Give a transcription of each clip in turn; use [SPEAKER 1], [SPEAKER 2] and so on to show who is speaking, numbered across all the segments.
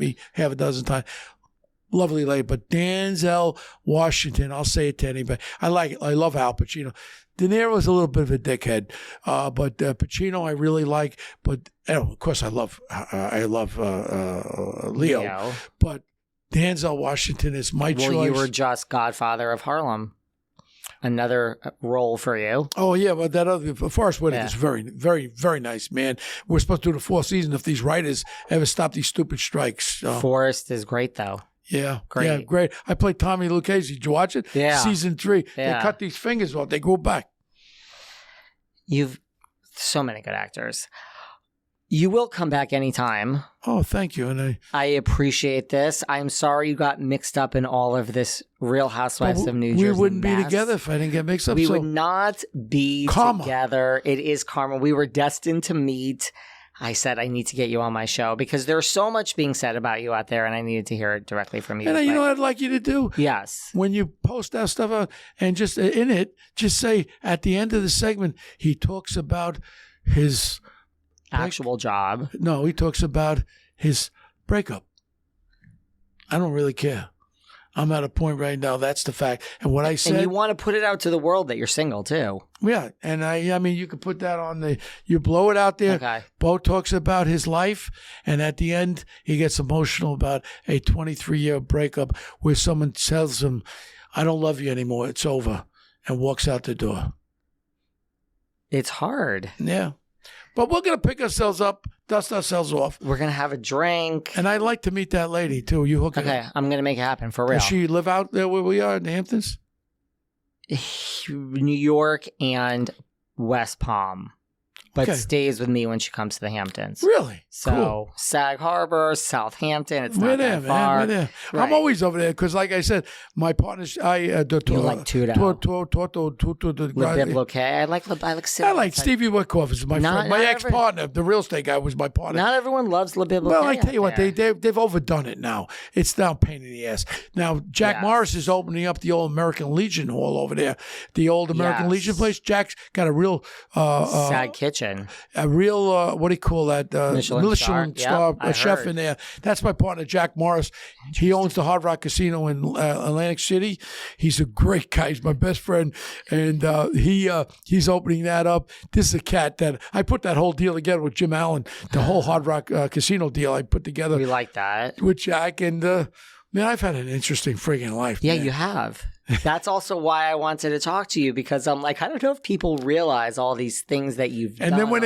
[SPEAKER 1] me half a dozen times. Lovely lady, but Denzel Washington, I'll say it to anybody. I love Al Pacino. De Niro's a little bit of a dickhead, but Pacino I really like. But of course I love Leo. But Denzel Washington is my choice.
[SPEAKER 2] Well, you were just Godfather of Harlem. Another role for you.
[SPEAKER 1] Oh, yeah, but that other Forrest Whitaker's very, very, very nice, man. We're supposed to do the 4th season if these writers ever stop these stupid strikes.
[SPEAKER 2] Forrest is great, though.
[SPEAKER 1] Yeah,
[SPEAKER 2] great.
[SPEAKER 1] Yeah, great. I played Tommy Lucchese. Did you watch it?
[SPEAKER 2] Yeah.
[SPEAKER 1] Season 3.
[SPEAKER 2] Yeah.
[SPEAKER 1] They cut these fingers off. They grow back.
[SPEAKER 2] You've so many good actors. You will come back anytime.
[SPEAKER 1] Oh, thank you. And
[SPEAKER 2] I appreciate this. I'm sorry you got mixed up in all of this Real Housewives of New Jersey.
[SPEAKER 1] We wouldn't
[SPEAKER 2] mess.
[SPEAKER 1] be together if I didn't get mixed up.
[SPEAKER 2] We would not be together. It is karma. We were destined to meet. I said I need to get you on my show because there's so much being said about you out there, and I needed to hear it directly from you.
[SPEAKER 1] And you know what I'd like you to do?
[SPEAKER 2] Yes.
[SPEAKER 1] When you post that stuff out, and just in it, just say at the end of the segment, he talks about his
[SPEAKER 2] actual job.
[SPEAKER 1] No, he talks about his breakup. I don't really care. I'm at a point right now. That's the fact. And what I said.
[SPEAKER 2] And you want to put it out to the world that you're single too.
[SPEAKER 1] Yeah. And I mean, you could put that on you blow it out there.
[SPEAKER 2] Okay.
[SPEAKER 1] Bo talks about his life. And at the end, he gets emotional about a 23-year breakup where someone tells him, I don't love you anymore. It's over. And walks out the door.
[SPEAKER 2] It's hard.
[SPEAKER 1] Yeah. But we're going to pick ourselves up, dust ourselves off.
[SPEAKER 2] We're going to have a drink.
[SPEAKER 1] And I'd like to meet that lady, too. You hook it
[SPEAKER 2] Okay,
[SPEAKER 1] up.
[SPEAKER 2] I'm going to make it happen, for real.
[SPEAKER 1] Does she live out there where we are in the Hamptons?
[SPEAKER 2] New York and West Palm. But
[SPEAKER 1] Okay.
[SPEAKER 2] stays with me when she comes to the Hamptons.
[SPEAKER 1] Really?
[SPEAKER 2] So,
[SPEAKER 1] Cool.
[SPEAKER 2] Sag Harbor, Southampton, it's
[SPEAKER 1] We're
[SPEAKER 2] not
[SPEAKER 1] there,
[SPEAKER 2] that far.
[SPEAKER 1] man. We're there.
[SPEAKER 2] Right.
[SPEAKER 1] I'm always over there because, like I said, my partners.
[SPEAKER 2] You like Tudo. Biblo K. I like
[SPEAKER 1] I like Stevie Wickoff is my friend. My ex-partner, the real estate guy, was my partner.
[SPEAKER 2] Not everyone loves La Biblo K.
[SPEAKER 1] Well, I tell you what, they've overdone it now. It's now a pain in the ass. Now, Jack Morris is opening up the old American Legion Hall over there. The old American Legion place. Jack's got a real
[SPEAKER 2] Sag Kitchen.
[SPEAKER 1] A real what do you call that? Michelin star chef in there. That's my partner, Jack Morris. He owns the Hard Rock Casino in Atlantic City. He's a great guy. He's my best friend, and he's opening that up. This is a cat that I put that whole deal together with Jim Allen. The whole Hard Rock Casino deal I put together.
[SPEAKER 2] We like that
[SPEAKER 1] with Jack, and man, I've had an interesting friggin' life.
[SPEAKER 2] Yeah,
[SPEAKER 1] man.
[SPEAKER 2] you have. That's also why I wanted to talk to you, because I'm like, I don't know if people realize all these things that you've done.
[SPEAKER 1] And then when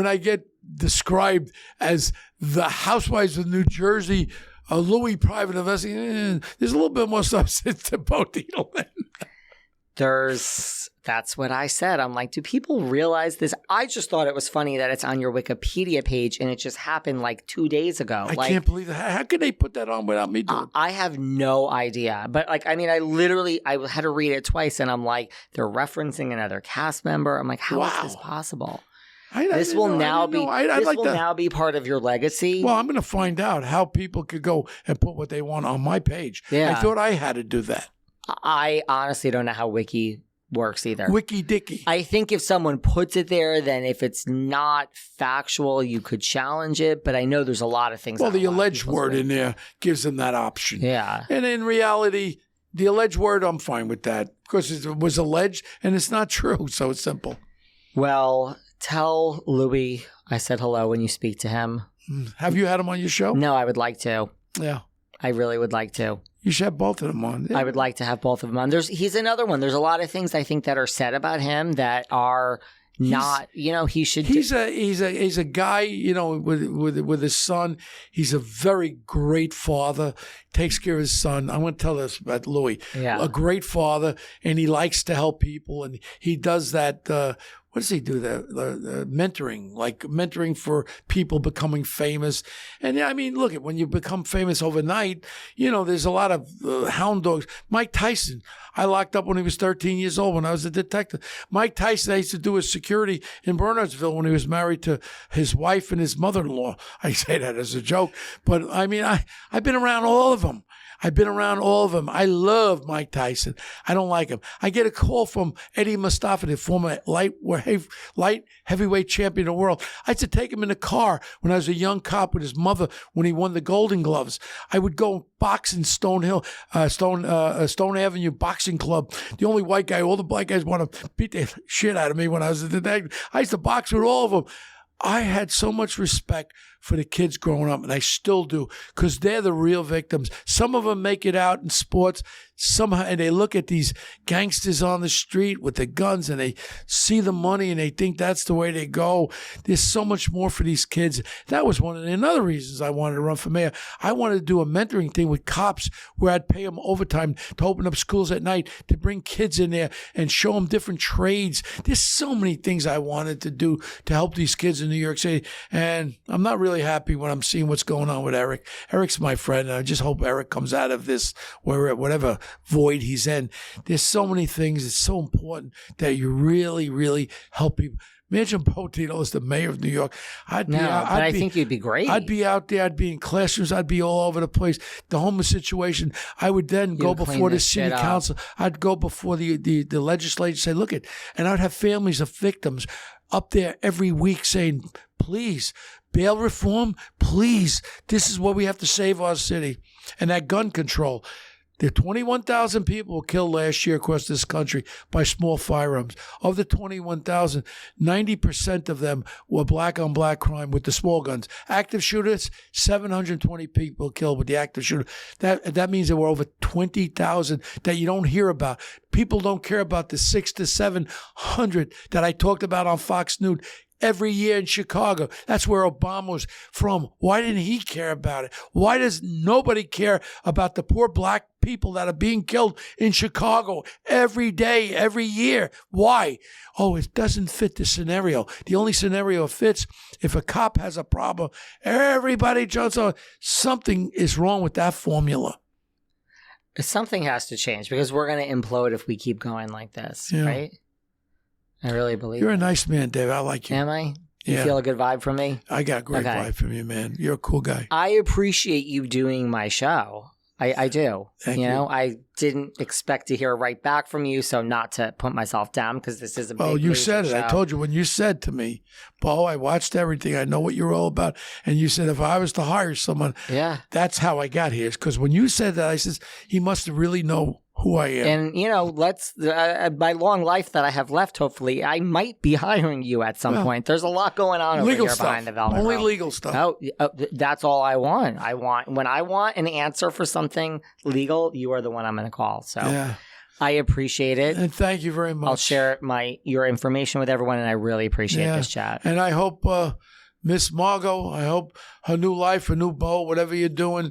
[SPEAKER 1] I get described as the Housewives of New Jersey, a Louis Private Investigator, there's a little bit more substance to both Dietl.
[SPEAKER 2] That's what I said. I'm like, do people realize this? I just thought it was funny that it's on your Wikipedia page and it just happened like 2 days ago.
[SPEAKER 1] I can't believe that. How could they put that on without me doing it?
[SPEAKER 2] I have no idea. But I had to read it twice and I'm like, they're referencing another cast member. I'm like, how is this possible? This will now be part of your legacy.
[SPEAKER 1] Well, I'm going to find out how people could go and put what they want on my page.
[SPEAKER 2] Yeah.
[SPEAKER 1] I thought I had to do that.
[SPEAKER 2] I honestly don't know how Wiki works either.
[SPEAKER 1] Wiki Dicky.
[SPEAKER 2] I think if someone puts it there, then if it's not factual, you could challenge it. But I know there's a lot of things.
[SPEAKER 1] Well, the alleged word in there gives them that option.
[SPEAKER 2] Yeah.
[SPEAKER 1] And in reality, the alleged word, I'm fine with that because it was alleged and it's not true. So it's simple.
[SPEAKER 2] Well, tell Louis I said hello when you speak to him.
[SPEAKER 1] Have you had him on your show?
[SPEAKER 2] No, I would like to.
[SPEAKER 1] Yeah.
[SPEAKER 2] I really would like to.
[SPEAKER 1] You should have both of them on. Yeah.
[SPEAKER 2] I would like to have both of them on. He's another one. There's a lot of things I think that are said about him that are not, he should.
[SPEAKER 1] He's a guy, with his son. He's a very great father. Takes care of his son. I want to tell this about Louis.
[SPEAKER 2] Yeah.
[SPEAKER 1] A great father, and he likes to help people, and he does that. What does he do? The mentoring for people becoming famous. And I mean, look, when you become famous overnight, there's a lot of hound dogs. Mike Tyson, I locked up when he was 13 years old when I was a detective. Mike Tyson, I used to do his security in Bernardsville when he was married to his wife and his mother-in-law. I say that as a joke. But I mean, I've been around all of them. I've been around all of them. I love Mike Tyson. I don't like him. I get a call from Eddie Mustafa, the former light heavyweight champion of the world. I used to take him in the car when I was a young cop with his mother when he won the Golden Gloves. I would go box in Stone Avenue Boxing Club. The only white guy, all the black guys want to beat the shit out of me when I was a detective. I used to box with all of them. I had so much respect for the kids growing up, and I still do, because they're the real victims. Some of them make it out in sports somehow, and they look at these gangsters on the street with the guns, and they see the money, and they think that's the way they go. There's so much more for these kids. That was one of the other reasons I wanted to run for mayor. I wanted to do a mentoring thing with cops where I'd pay them overtime to open up schools at night, to bring kids in there and show them different trades. There's so many things I wanted to do to help these kids in New York City, and I'm not really happy when I'm seeing what's going on with Eric. Eric's my friend, and I just hope Eric comes out of this, whatever void he's in. There's so many things. It's so important that you really, really help people. Imagine Bo Dietl as the mayor of New York.
[SPEAKER 2] I think you'd be great.
[SPEAKER 1] I'd be out there. I'd be in classrooms. I'd be all over the place. The homeless situation. I would then go before the city council. I'd go before the legislature, say, look it, and I'd have families of victims up there every week saying, please, bail reform, please. This is what we have to save our city. And that gun control. The 21,000 people were killed last year across this country by small firearms. Of the 21,000, 90% of them were black-on-black crime with the small guns. Active shooters, 720 people killed with the active shooter. That means there were over 20,000 that you don't hear about. People don't care about the 600 to 700 that I talked about on Fox News every year in Chicago. That's where Obama was from. Why didn't he care about it? Why does nobody care about the poor black people that are being killed in Chicago every day, every year? Why? Oh, it doesn't fit the scenario. The only scenario fits if a cop has a problem. Everybody jumps on. Something is wrong with that formula.
[SPEAKER 2] Something has to change, because we're going to implode if we keep going like this, right? I really believe
[SPEAKER 1] you're a nice man, Dave. I like you.
[SPEAKER 2] Am I? You feel a good vibe from me?
[SPEAKER 1] I got a great vibe from you, man. You're a cool guy.
[SPEAKER 2] I appreciate you doing my show. I do.
[SPEAKER 1] Thank you.
[SPEAKER 2] I didn't expect to hear right back from you, so not to put myself down, because this is a big
[SPEAKER 1] you said it.
[SPEAKER 2] show.
[SPEAKER 1] I told you when you said to me, Bo, I watched everything. I know what you're all about. And you said if I was to hire someone, that's how I got here. Because when you said that, I said, he must really know who I am.
[SPEAKER 2] And, let's, my long life that I have left, hopefully, I might be hiring you at some point. There's a lot going on over here behind the velvet
[SPEAKER 1] Only
[SPEAKER 2] rope.
[SPEAKER 1] Legal stuff.
[SPEAKER 2] Oh, that's all I want. When I want an answer for something legal, you are the one I'm going to call. So I appreciate it.
[SPEAKER 1] And thank you very much.
[SPEAKER 2] I'll share your information with everyone, and I really appreciate this chat.
[SPEAKER 1] And I hope Miss Margot, I hope her new life, her new beau, whatever you're doing,